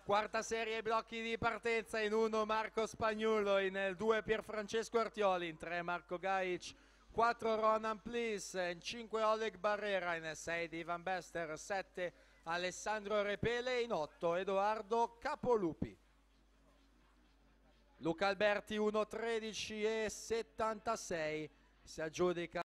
Quarta serie ai blocchi di partenza, in 1 Marco Spagnuolo, in 2 Pierfrancesco Artioli, in 3 Marco Gaic, 4 Ronan Plis, in 5 Oleg Barrera, in 6 Ivan Bester, 7 Alessandro Repele, in 8 Edoardo Capolupi. Luca Alberti 1:13 e 76 si aggiudica